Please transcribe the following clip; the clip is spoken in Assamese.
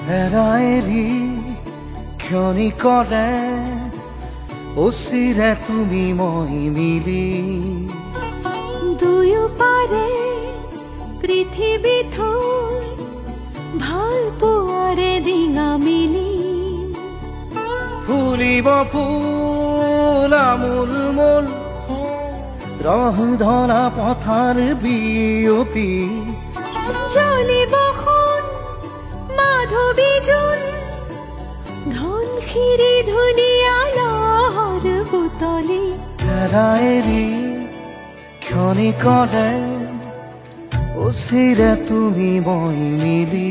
এৰাএৰি ক্ষণিকৰে অচিৰে তুমি মই মিলি দুয়োপাৰে পৃথিৱী থৈ ভাল পোৱাৰে ডিঙা মিলি ফুলিব ফুল আমোল মোল ৰহ ধৰা পথাৰ বিয়পি জ্বলিব সোণ মাধৱী জোন ধনশিৰি ধুনীয়া লহৰ বুটলি এৰাএৰি ক্ষণিকৰে অচিৰে তুমি মই মিলি